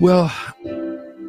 Well,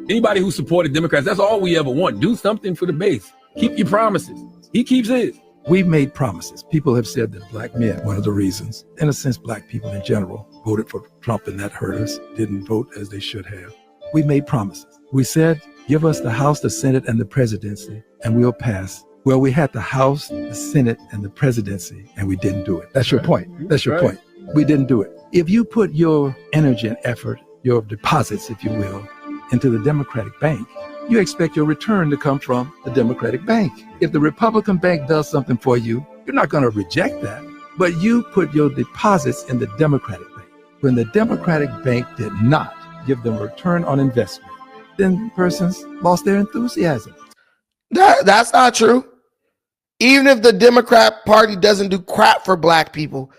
anybody who supported Democrats, that's all we ever want. Do something for the base. Keep your promises. He keeps his. We've made promises. People have said that black men, one of the reasons, in a sense, black people in general, voted for Trump and that hurt us, didn't vote as they should have. We made promises. We said, give us the House, the Senate, and the presidency, and we'll pass. Well, we had the House, the Senate, and the presidency, and we didn't do it. That's your point. That's your point. We didn't do it. If you put your energy and effort, your deposits, if you will, into the Democratic bank, you expect your return to come from the Democratic bank. If the Republican bank does something for you, you're not going to reject that. But you put your deposits in the Democratic bank. When the Democratic bank did not give them a return on investment, then persons lost their enthusiasm. That's not true. Even if the Democrat Party doesn't do crap for black people,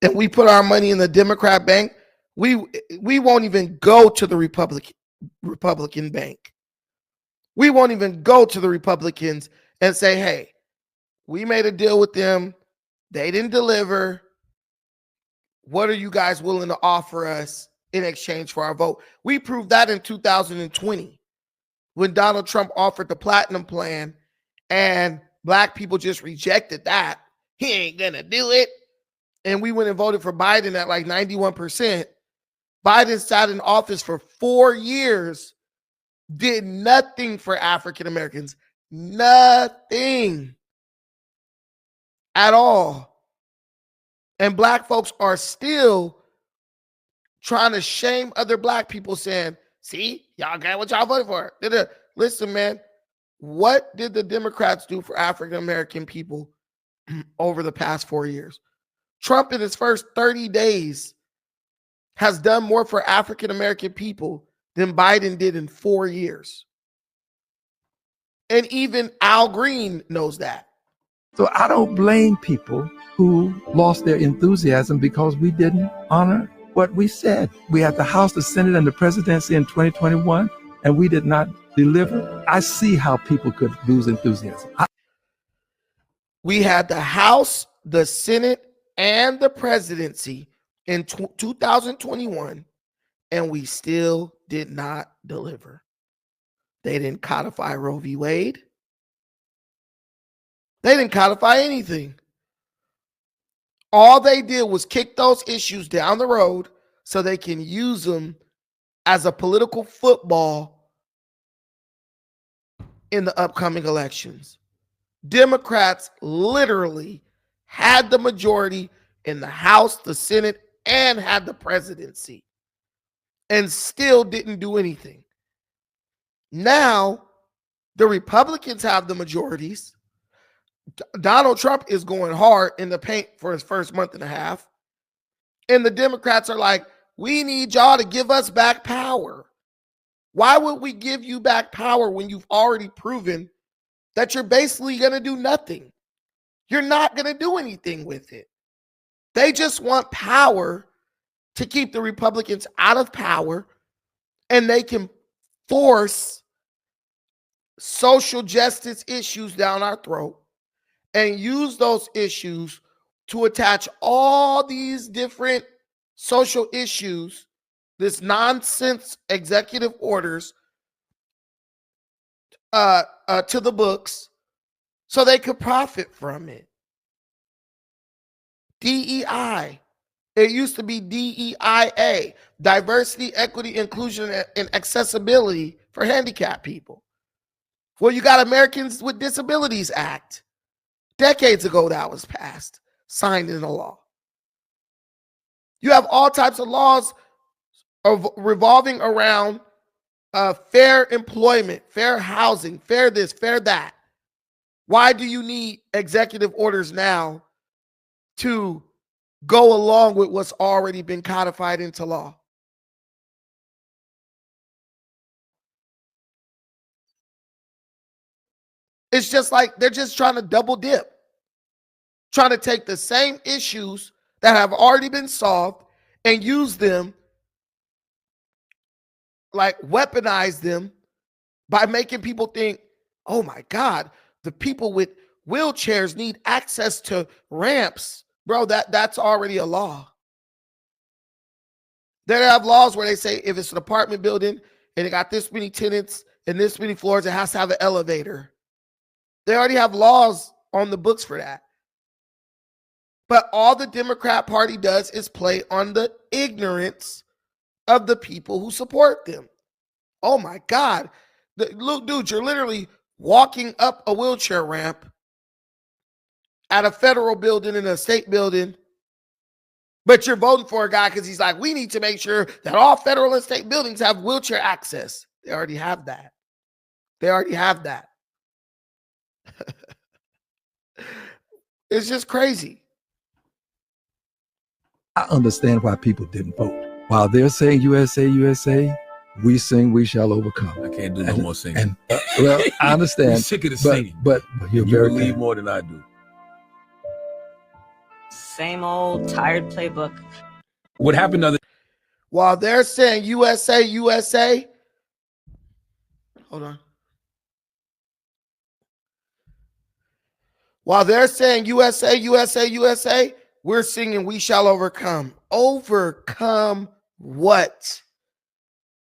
and we put our money in the Democrat bank, we won't even go to the Republican bank. We won't even go to the Republicans and say, hey, we made a deal with them. They didn't deliver. What are you guys willing to offer us in exchange for our vote? We proved that in 2020 when Donald Trump offered the Platinum Plan and black people just rejected that. He ain't gonna do it. And we went and voted for Biden at like 91%. Biden sat in office for 4 years, did nothing for African Americans, nothing at all. And black folks are still trying to shame other black people, saying, see, y'all got what y'all voted for. Listen, man, what did the Democrats do for African American people over the past 4 years? Trump in his first 30 days has done more for African American people than Biden did in 4 years. And even Al Green knows that. So I don't blame people who lost their enthusiasm because we didn't honor what we said. We had the House, the Senate, and the presidency in 2021, and we did not deliver. I see how people could lose enthusiasm. We had the House, the Senate, and the presidency in 2021, and we still did not deliver. They didn't codify Roe v. Wade. They didn't codify anything. All they did was kick those issues down the road so they can use them as a political football in the upcoming elections. Democrats literally had the majority in the House, the Senate, and had the presidency, and still didn't do anything. Now, the Republicans have the majorities. Donald Trump is going hard in the paint for his first month and a half. And the Democrats are like, we need y'all to give us back power. Why would we give you back power when you've already proven that you're basically going to do nothing? You're not going to do anything with it. They just want power to keep the Republicans out of power, and they can force social justice issues down our throat and use those issues to attach all these different social issues, this nonsense executive orders to the books so they could profit from it. DEI. It used to be DEIA, diversity, equity, inclusion, and accessibility for handicapped people. Well, you got Americans with Disabilities Act. Decades ago that was passed, signed into law. You have all types of laws revolving around fair employment, fair housing, fair this, fair that. Why do you need executive orders now to go along with what's already been codified into law? It's just like they're just trying to double dip, trying to take the same issues that have already been solved and use them, like weaponize them by making people think, oh my God, the people with wheelchairs need access to ramps. Bro, that's already a law. They have laws where they say if it's an apartment building and it got this many tenants and this many floors, it has to have an elevator. They already have laws on the books for that. But all the Democrat Party does is play on the ignorance of the people who support them. Oh my God. Look, dude, you're literally walking up a wheelchair ramp at a federal building and a state building, but you're voting for a guy because he's like, we need to make sure that all federal and state buildings have wheelchair access. They already have that. They already have that. It's just crazy. I understand why people didn't vote. While they're saying USA, USA, we sing We Shall Overcome. I can't do no more singing. And well, I understand. I'm sick of the singing. But you're you very believe kind. more than I do. Same old tired playbook. What happened the other While they're saying USA, USA, hold on. While they're saying USA, USA, USA, we're singing We Shall Overcome. Overcome what?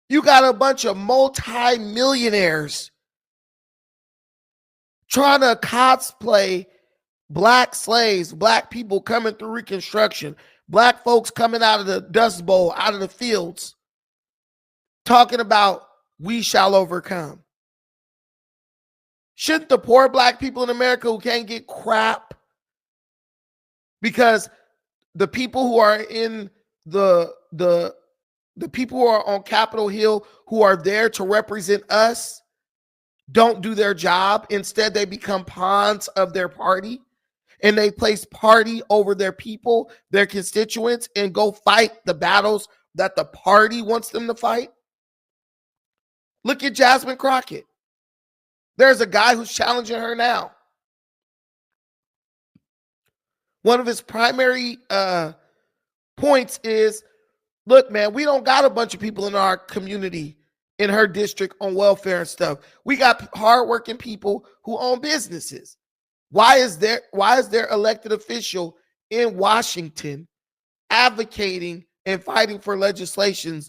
You got a bunch of multi-millionaires trying to cosplay black slaves, black people coming through Reconstruction, black folks coming out of the Dust Bowl, out of the fields, talking about we shall overcome. Shouldn't the poor black people in America who can't get crap because the people who are in the people who are on Capitol Hill who are there to represent us don't do their job? Instead, they become pawns of their party and they place party over their people, their constituents, and go fight the battles that the party wants them to fight. Look at Jasmine Crockett. There's a guy who's challenging her now. One of his primary points is, look, man, we don't got a bunch of people in our community, in her district, on welfare and stuff. We got hardworking people who own businesses. Why is their elected official in Washington advocating and fighting for legislation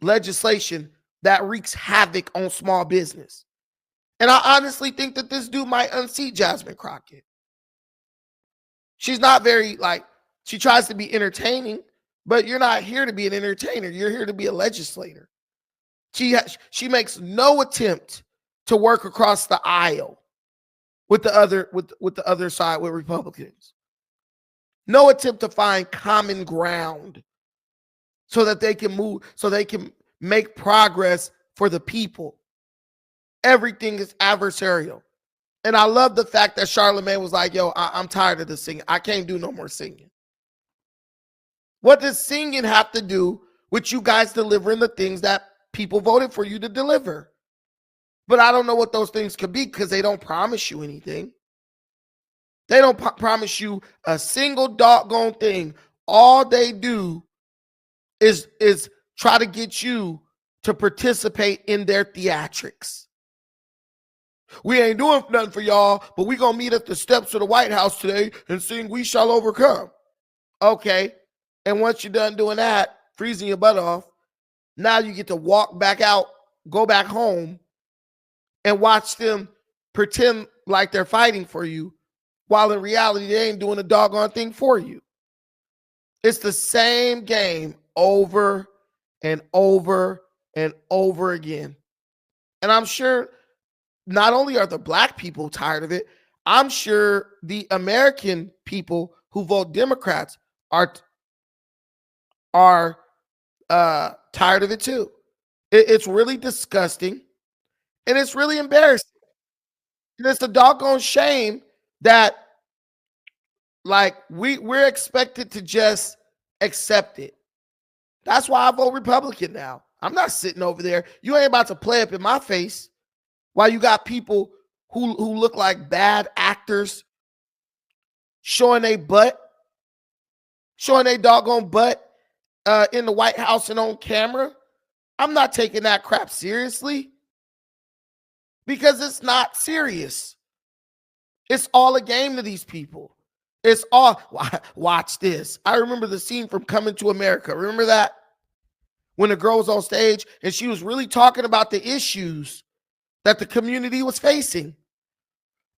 that wreaks havoc on small business? And I honestly think that this dude might unseat Jasmine Crockett. She's not very, she tries to be entertaining, but you're not here to be an entertainer. You're here to be a legislator. She makes no attempt to work across the aisle with the other side, with Republicans. No attempt to find common ground so that they can move, so they can make progress for the people. Everything is adversarial. And I love the fact that Charlemagne was like, yo, I'm tired of this singing. I can't do no more singing. What does singing have to do with you guys delivering the things that people voted for you to deliver? But I don't know what those things could be because they don't promise you anything. They don't promise you a single doggone thing. All they do is try to get you to participate in their theatrics. We ain't doing nothing for y'all, but we gonna meet at the steps of the White House today and sing We Shall Overcome. Okay. And once you're done doing that, freezing your butt off, now you get to walk back out, go back home, and watch them pretend like they're fighting for you, while in reality, they ain't doing a doggone thing for you. It's the same game over and over and over again. And I'm sure not only are the black people tired of it, I'm sure the American people who vote Democrats are tired of it too. It's really disgusting and it's really embarrassing. And it's a doggone shame that we're expected to just accept it. That's why I vote Republican now. I'm not sitting over there. You ain't about to play up in my face while you got people who look like bad actors showing their doggone butt in the White House and on camera. I'm not taking that crap seriously because it's not serious. It's all a game to these people. It's all, watch this. I remember the scene from Coming to America. Remember that? when the girl was on stage and she was really talking about the issues that the community was facing.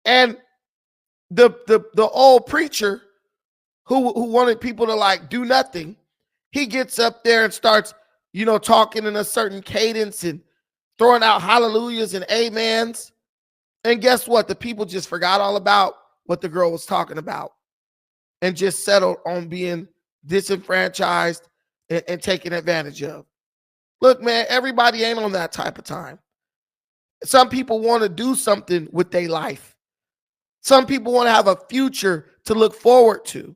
And the old preacher who wanted people to like do nothing, he gets up there and starts, talking in a certain cadence and throwing out hallelujahs and amens. And guess what? The people just forgot all about what the girl was talking about and just settled on being disenfranchised and taken advantage of. Look, man, everybody ain't on that type of time. Some people want to do something with their life. Some people want to have a future to look forward to.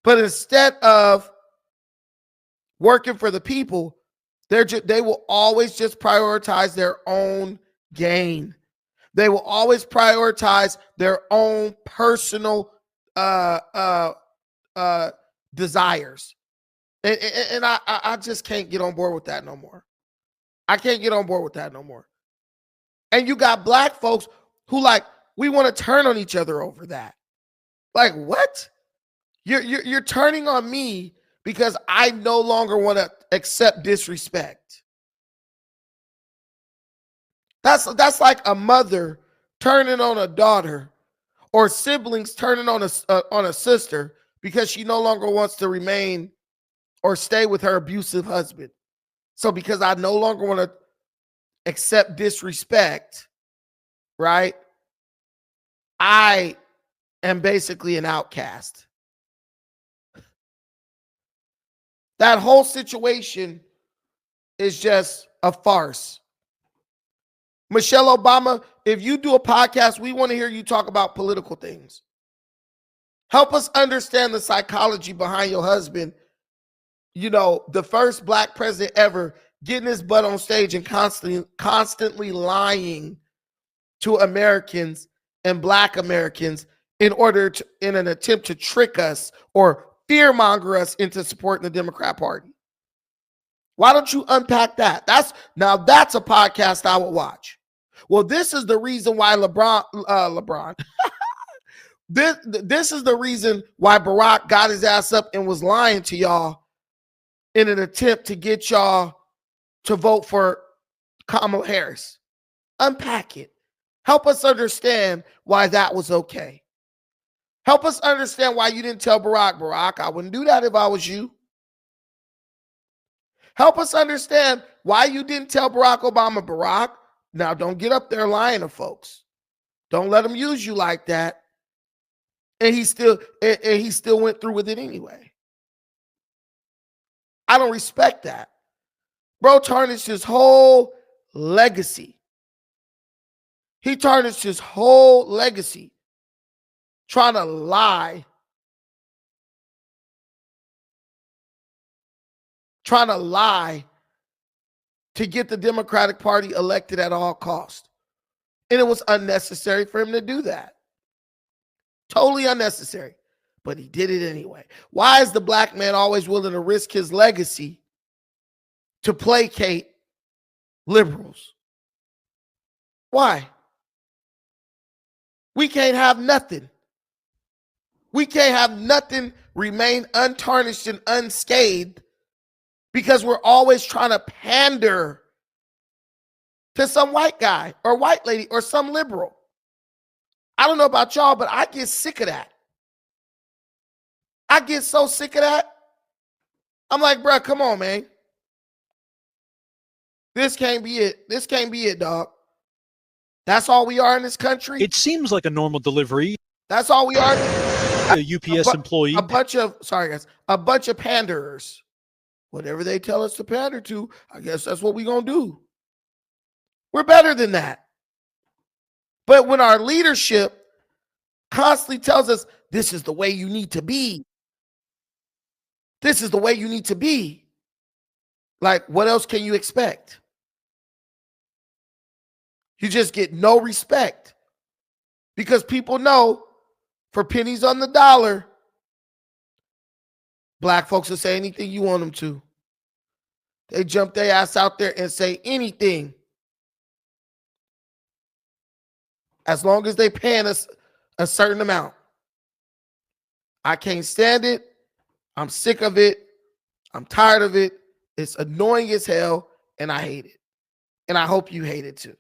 But instead of working for the people, they will always just prioritize their own gain. They will always prioritize their own personal desires. And I just can't get on board with that no more. I can't get on board with that no more. And you got black folks who we want to turn on each other over that. Like, what? You're turning on me because I no longer want to accept disrespect. That's like a mother turning on a daughter, or siblings turning on a sister because she no longer wants to remain or stay with her abusive husband. So because I no longer want to accept disrespect, right? I am basically an outcast. That whole situation is just a farce. Michelle Obama, if you do a podcast, we want to hear you talk about political things. Help us understand the psychology behind your husband. The first black president ever getting his butt on stage and constantly lying to Americans and black Americans in an attempt to trick us or fearmonger us into supporting the Democrat Party. Why don't you unpack that? That's a podcast I would watch. Well, this is the reason why LeBron. This is the reason why Barack got his ass up and was lying to y'all in an attempt to get y'all to vote for Kamala Harris. Unpack it. Help us understand why that was okay. Help us understand why you didn't tell Barack, I wouldn't do that if I was you. Help us understand why you didn't tell Barack Obama, Barack, now don't get up there lying to folks. Don't let them use you like that. And he still went through with it anyway. I don't respect that. Bro tarnished his whole legacy. He tarnished his whole legacy trying to lie. Trying to lie to get the Democratic Party elected at all costs. And it was unnecessary for him to do that. Totally unnecessary. But he did it anyway. Why is the black man always willing to risk his legacy to placate liberals? Why? We can't have nothing. We can't have nothing remain untarnished and unscathed because we're always trying to pander to some white guy or white lady or some liberal. I don't know about y'all, but I get sick of that. I get so sick of that. I'm like, bro, come on, man. This can't be it. This can't be it, dog. That's all we are in this country. It seems like a normal delivery. That's all we are. A UPS employee. A bunch of panderers. Whatever they tell us to pander to, I guess that's what we're going to do. We're better than that. But when our leadership constantly tells us, this is the way you need to be. This is the way you need to be. Like, what else can you expect? You just get no respect because people know for pennies on the dollar, black folks will say anything you want them to. They jump their ass out there and say anything. As long as they paying us a certain amount. I can't stand it. I'm sick of it. I'm tired of it. It's annoying as hell, and I hate it. And I hope you hate it too.